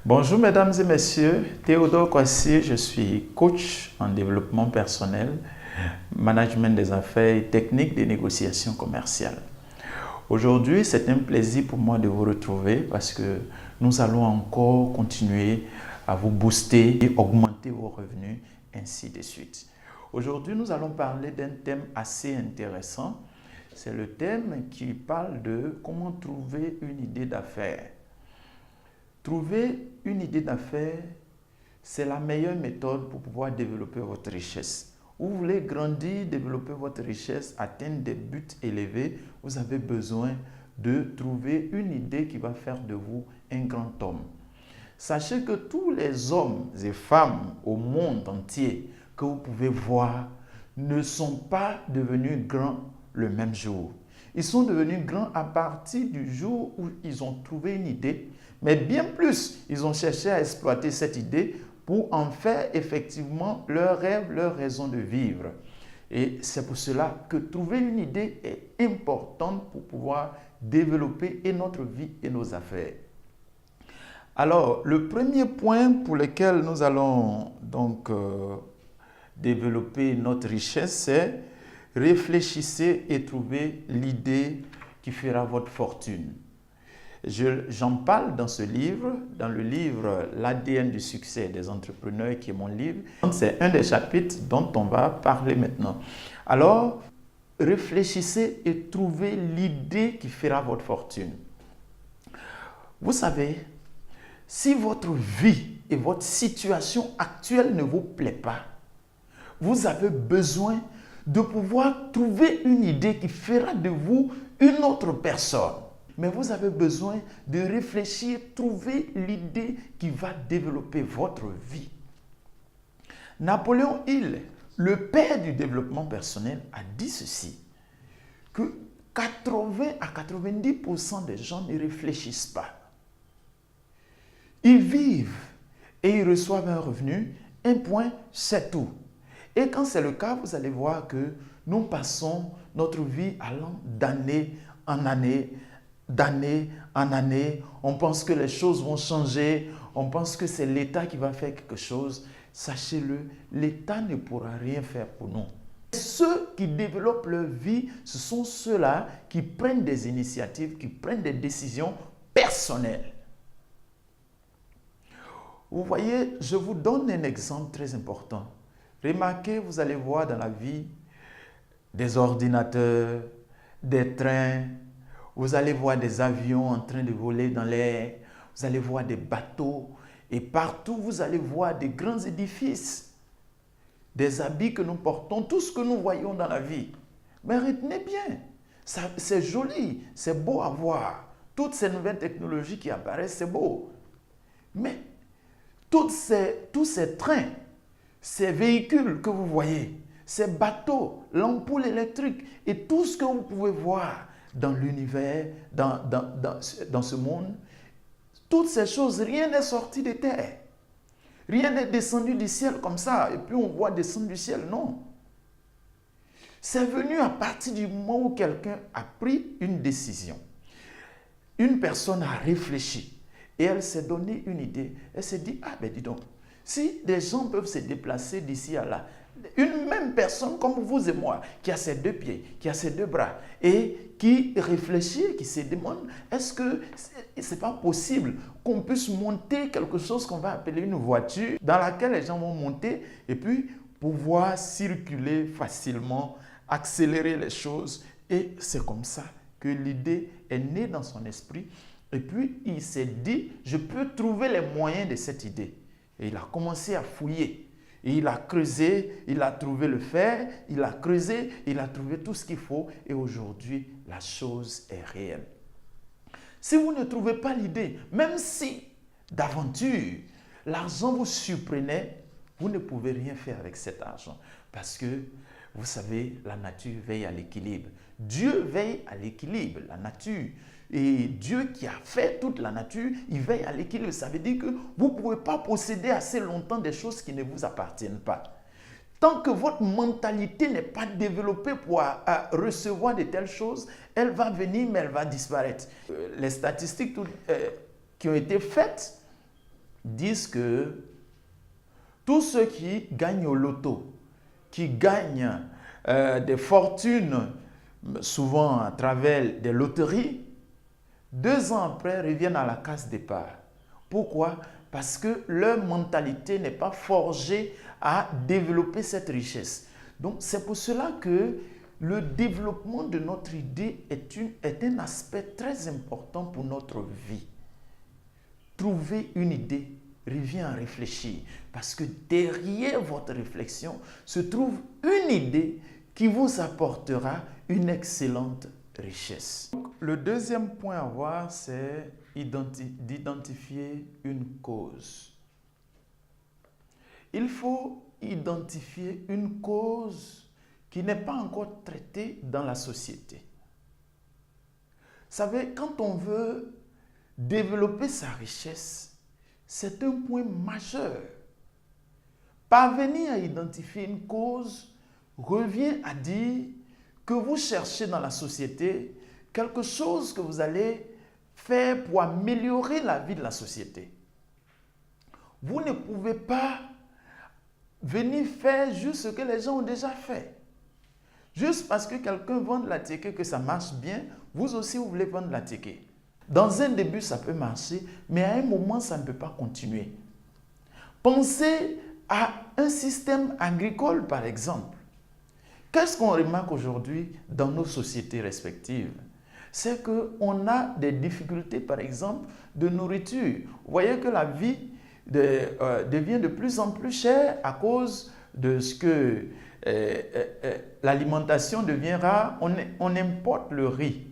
Bonjour mesdames et messieurs, Théodore Kwasi, je suis coach en développement personnel, management des affaires et techniques de négociation commerciale. Aujourd'hui, c'est un plaisir pour moi de vous retrouver parce que nous allons encore continuer à vous booster et augmenter vos revenus, ainsi de suite. Aujourd'hui, nous allons parler d'un thème assez intéressant. C'est le thème qui parle de comment trouver une idée d'affaires. Trouver une idée d'affaires, c'est la meilleure méthode pour pouvoir développer votre richesse. Vous voulez grandir, développer votre richesse, atteindre des buts élevés, vous avez besoin de trouver une idée qui va faire de vous un grand homme. Sachez que tous les hommes et femmes au monde entier que vous pouvez voir ne sont pas devenus grands le même jour. Ils sont devenus grands à partir du jour où ils ont trouvé une idée, mais bien plus, ils ont cherché à exploiter cette idée pour en faire effectivement leur rêve, leur raison de vivre. Et c'est pour cela que trouver une idée est importante pour pouvoir développer et notre vie et nos affaires. Alors, le premier point pour lequel nous allons donc développer notre richesse, c'est réfléchissez et trouvez l'idée qui fera votre fortune. J'en parle dans ce livre, dans le livre L'ADN du succès des entrepreneurs, qui est mon livre. C'est un des chapitres dont on va parler maintenant. Alors, réfléchissez et trouvez l'idée qui fera votre fortune. Vous savez, si votre vie et votre situation actuelle ne vous plaît pas, vous avez besoin de pouvoir trouver une idée qui fera de vous une autre personne. Mais vous avez besoin de réfléchir, trouver l'idée qui va développer votre vie. Napoléon Hill, le père du développement personnel, a dit ceci, que 80 à 90% des gens ne réfléchissent pas. Ils vivent et ils reçoivent un revenu, un point, c'est tout. Et quand c'est le cas, vous allez voir que nous passons notre vie allant d'année en année, d'année en année. On pense que les choses vont changer, on pense que c'est l'État qui va faire quelque chose. Sachez-le, l'État ne pourra rien faire pour nous. Ceux qui développent leur vie, ce sont ceux-là qui prennent des initiatives, qui prennent des décisions personnelles. Vous voyez, je vous donne un exemple très important. Remarquez, vous allez voir dans la vie des ordinateurs, des trains, vous allez voir des avions en train de voler dans l'air, vous allez voir des bateaux et partout vous allez voir des grands édifices, des habits que nous portons, tout ce que nous voyons dans la vie. Mais retenez bien, c'est joli, c'est beau à voir. Toutes ces nouvelles technologies qui apparaissent, c'est beau. Mais tous ces trains, ces véhicules que vous voyez, ces bateaux, l'ampoule électrique et tout ce que vous pouvez voir dans l'univers, dans ce monde, toutes ces choses, rien n'est sorti de terre. Rien n'est descendu du ciel comme ça et puis on voit descendre du ciel, non. C'est venu à partir du moment où quelqu'un a pris une décision. Une personne a réfléchi et elle s'est donné une idée. Elle s'est dit, ah ben dis donc, si des gens peuvent se déplacer d'ici à là, une même personne comme vous et moi, qui a ses deux pieds, qui a ses deux bras, et qui réfléchit, qui se demande, est-ce que ce n'est pas possible qu'on puisse monter quelque chose qu'on va appeler une voiture, dans laquelle les gens vont monter, et puis pouvoir circuler facilement, accélérer les choses. Et c'est comme ça que l'idée est née dans son esprit. Et puis il s'est dit, je peux trouver les moyens de cette idée. Et il a commencé à fouiller. Et il a creusé, il a trouvé le fer, il a creusé, il a trouvé tout ce qu'il faut. Et aujourd'hui, la chose est réelle. Si vous ne trouvez pas l'idée, même si d'aventure, l'argent vous surprenait, vous ne pouvez rien faire avec cet argent. Parce que, vous savez, la nature veille à l'équilibre. Dieu veille à l'équilibre, la nature. Et Dieu qui a fait toute la nature, il veille à l'équilibre. Ça veut dire que vous ne pouvez pas posséder assez longtemps des choses qui ne vous appartiennent pas. Tant que votre mentalité n'est pas développée pour recevoir de telles choses, elle va venir mais elle va disparaître. Les statistiques qui ont été faites disent que tous ceux qui gagnent au loto, qui gagnent des fortunes, souvent à travers des loteries, 2 ans après reviennent à la case départ. Pourquoi? Parce que leur mentalité n'est pas forgée à développer cette richesse. Donc c'est pour cela que le développement de notre idée est un aspect très important pour notre vie. Trouver une idée revient à réfléchir parce que derrière votre réflexion se trouve une idée qui vous apportera une excellente richesse. Donc, le deuxième point à voir, c'est d'identifier une cause. Il faut identifier une cause qui n'est pas encore traitée dans la société. Vous savez, quand on veut développer sa richesse, c'est un point majeur. Parvenir à identifier une cause revient à dire que vous cherchez dans la société quelque chose que vous allez faire pour améliorer la vie de la société. Vous ne pouvez pas venir faire juste ce que les gens ont déjà fait. Juste parce que quelqu'un vend de la ticket que ça marche bien, vous aussi vous voulez vendre la ticket. Dans un début, ça peut marcher, mais à un moment, ça ne peut pas continuer. Pensez à un système agricole, par exemple. Qu'est-ce qu'on remarque aujourd'hui dans nos sociétés respectives? C'est qu'on a des difficultés, par exemple, de nourriture. Vous voyez que la vie devient de plus en plus chère à cause de ce que l'alimentation devient rare. On importe le riz.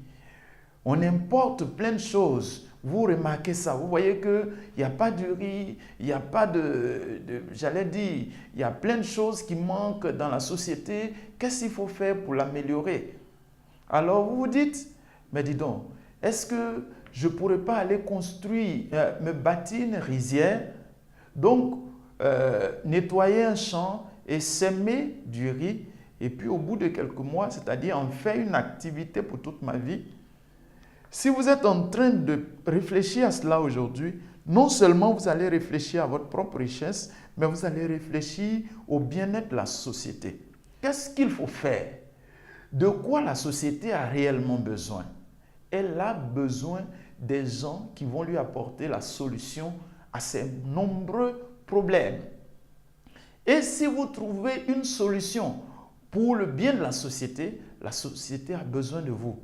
On importe plein de choses. Vous remarquez ça. Vous voyez qu'il n'y a pas de riz, il n'y a pas j'allais dire, il y a plein de choses qui manquent dans la société. Qu'est-ce qu'il faut faire pour l'améliorer? Alors vous vous dites, mais dis donc, est-ce que je ne pourrais pas aller construire, me bâtir une rizière, donc nettoyer un champ et semer du riz, et puis au bout de quelques mois, c'est-à-dire en faire une activité pour toute ma vie? Si vous êtes en train de réfléchir à cela aujourd'hui, non seulement vous allez réfléchir à votre propre richesse, mais vous allez réfléchir au bien-être de la société. Qu'est-ce qu'il faut faire? De quoi la société a réellement besoin? Elle a besoin des gens qui vont lui apporter la solution à ses nombreux problèmes. Et si vous trouvez une solution pour le bien de la société a besoin de vous.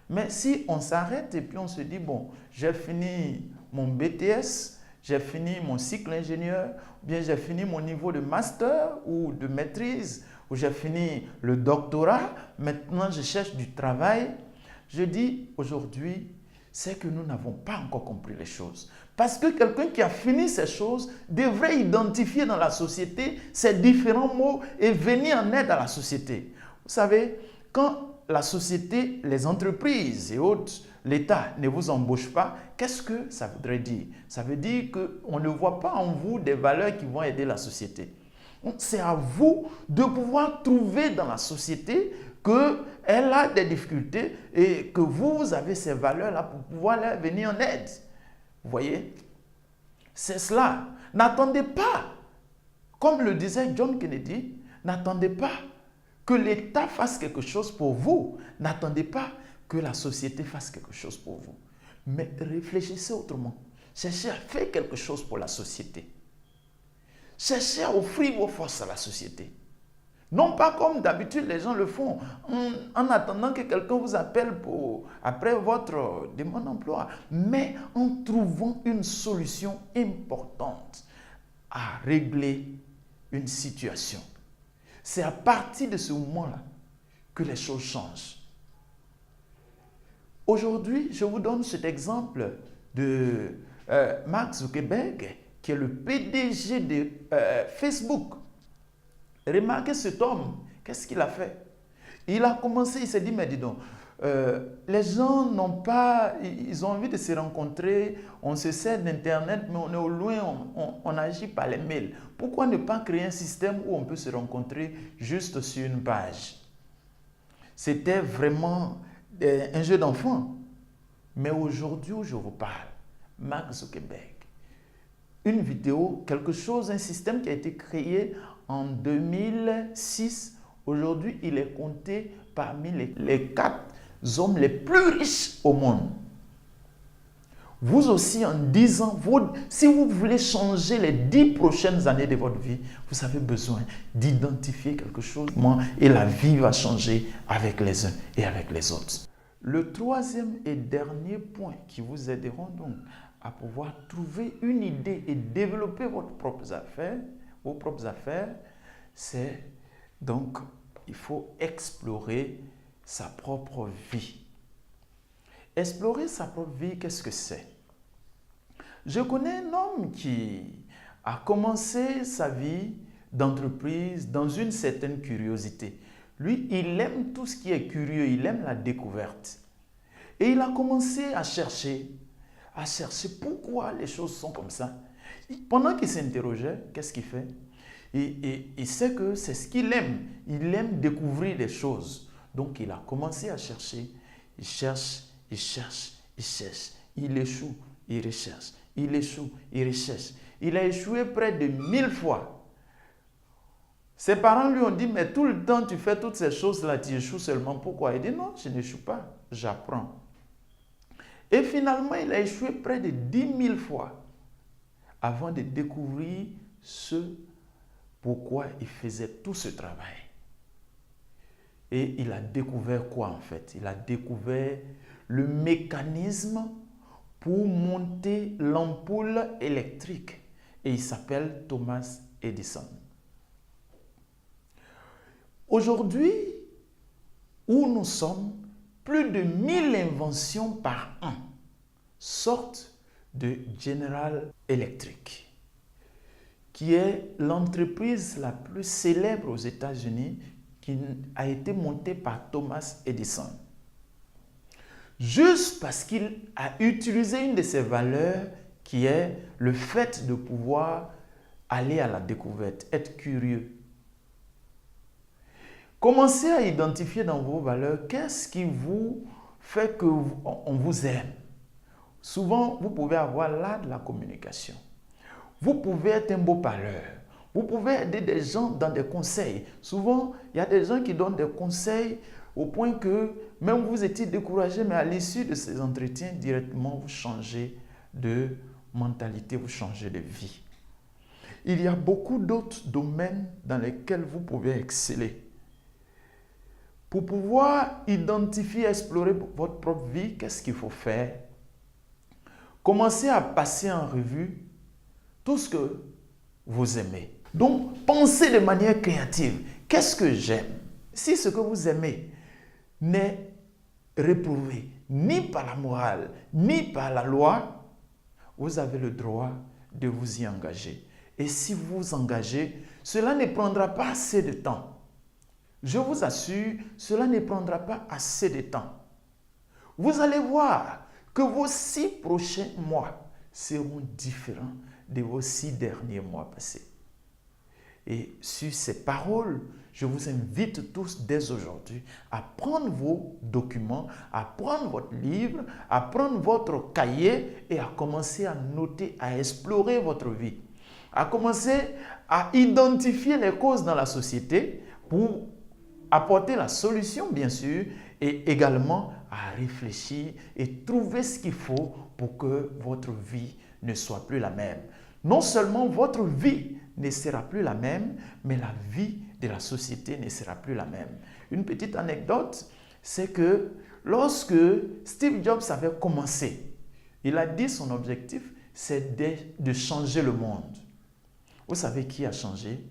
Mais si on s'arrête et puis on se dit, bon, j'ai fini mon BTS, j'ai fini mon cycle ingénieur, ou bien j'ai fini mon niveau de master ou de maîtrise, ou j'ai fini le doctorat, maintenant je cherche du travail. Je dis aujourd'hui, c'est que nous n'avons pas encore compris les choses. Parce que quelqu'un qui a fini ces choses devrait identifier dans la société ces différents mots et venir en aide à la société. Vous savez, quand la société, les entreprises et autres, l'État ne vous embauche pas, qu'est-ce que ça voudrait dire? Ça veut dire qu'on ne voit pas en vous des valeurs qui vont aider la société. C'est à vous de pouvoir trouver dans la société qu'elle a des difficultés et que vous avez ces valeurs-là pour pouvoir leur venir en aide. Vous voyez? C'est cela. N'attendez pas, comme le disait John Kennedy, n'attendez pas que l'État fasse quelque chose pour vous. N'attendez pas que la société fasse quelque chose pour vous. Mais réfléchissez autrement. Cherchez à faire quelque chose pour la société. Cherchez à offrir vos forces à la société. Non pas comme d'habitude les gens le font, en attendant que quelqu'un vous appelle après votre demande d'emploi, mais en trouvant une solution importante à régler une situation. C'est à partir de ce moment-là que les choses changent. Aujourd'hui, je vous donne cet exemple de Mark Zuckerberg, qui est le PDG de Facebook. Remarquez cet homme, qu'est-ce qu'il a fait? Il a commencé, il s'est dit, mais dis donc, les gens n'ont pas, ils ont envie de se rencontrer, on se sert d'Internet, mais on est au loin, on agit par les mails. Pourquoi ne pas créer un système où on peut se rencontrer juste sur une page? C'était vraiment un jeu d'enfant. Mais aujourd'hui où je vous parle, Mark Zuckerberg une vidéo, quelque chose, un système qui a été créé en 2006. Aujourd'hui, il est compté parmi les 4 hommes les plus riches au monde. Vous aussi, en 10 ans, si vous voulez changer les 10 prochaines années de votre vie, vous avez besoin d'identifier quelque chose et la vie va changer avec les uns et avec les autres. Le troisième et dernier point qui vous aideront donc à pouvoir trouver une idée et développer vos propres affaires, c'est donc il faut explorer sa propre vie. Explorer sa propre vie, qu'est-ce que c'est? Je connais un homme qui a commencé sa vie d'entreprise dans une certaine curiosité. Lui, il aime tout ce qui est curieux, il aime la découverte. Et il a commencé à chercher pourquoi les choses sont comme ça. Pendant qu'il s'interrogeait, qu'est-ce qu'il fait? Il sait que c'est ce qu'il aime. Il aime découvrir les choses. Donc, il a commencé à chercher. Il cherche, il cherche, il cherche. Il échoue, il recherche. Il échoue, il recherche. Il a échoué près de 1000 fois. Ses parents lui ont dit, mais tout le temps tu fais toutes ces choses-là, tu échoues seulement. Pourquoi? Il dit, non, je n'échoue pas, j'apprends. Et finalement, il a échoué près de 10 000 fois avant de découvrir pourquoi il faisait tout ce travail. Et il a découvert quoi en fait? Il a découvert le mécanisme pour monter l'ampoule électrique. Et il s'appelle Thomas Edison. Aujourd'hui, où nous sommes, plus de 1000 inventions par an sortent de General Electric, qui est l'entreprise la plus célèbre aux États-Unis, qui a été montée par Thomas Edison. Juste parce qu'il a utilisé une de ses valeurs qui est le fait de pouvoir aller à la découverte, être curieux. Commencez à identifier dans vos valeurs qu'est-ce qui vous fait qu'on vous aime. Souvent, vous pouvez avoir l'art de la communication. Vous pouvez être un beau parleur. Vous pouvez aider des gens dans des conseils. Souvent, il y a des gens qui donnent des conseils au point que même vous étiez découragé, mais à l'issue de ces entretiens, directement, vous changez de mentalité, vous changez de vie. Il y a beaucoup d'autres domaines dans lesquels vous pouvez exceller. Pour pouvoir identifier, explorer votre propre vie, qu'est-ce qu'il faut faire? Commencez à passer en revue tout ce que vous aimez. Donc, pensez de manière créative. Qu'est-ce que j'aime? Si ce que vous aimez n'est réprouvé ni par la morale, ni par la loi, vous avez le droit de vous y engager. Et si vous vous engagez, cela ne prendra pas assez de temps. Je vous assure, cela ne prendra pas assez de temps. Vous allez voir que vos 6 prochains mois seront différents de vos 6 derniers mois passés. Et sur ces paroles, je vous invite tous dès aujourd'hui à prendre vos documents, à prendre votre livre, à prendre votre cahier et à commencer à noter, à explorer votre vie. À commencer à identifier les causes dans la société pour apporter la solution, bien sûr, et également à réfléchir et trouver ce qu'il faut pour que votre vie ne soit plus la même. Non seulement votre vie ne sera plus la même, mais la vie de la société ne sera plus la même. Une petite anecdote, c'est que lorsque Steve Jobs avait commencé, il a dit son objectif, c'est de changer le monde. Vous savez qui a changé?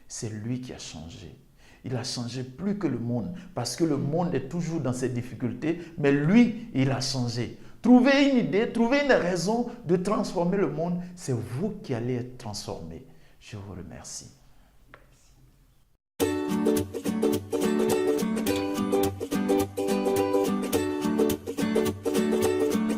C'est lui qui a changé. Il a changé plus que le monde, parce que le monde est toujours dans ses difficultés, mais lui, il a changé. Trouvez une idée, trouvez une raison de transformer le monde, c'est vous qui allez être transformé. Je vous remercie.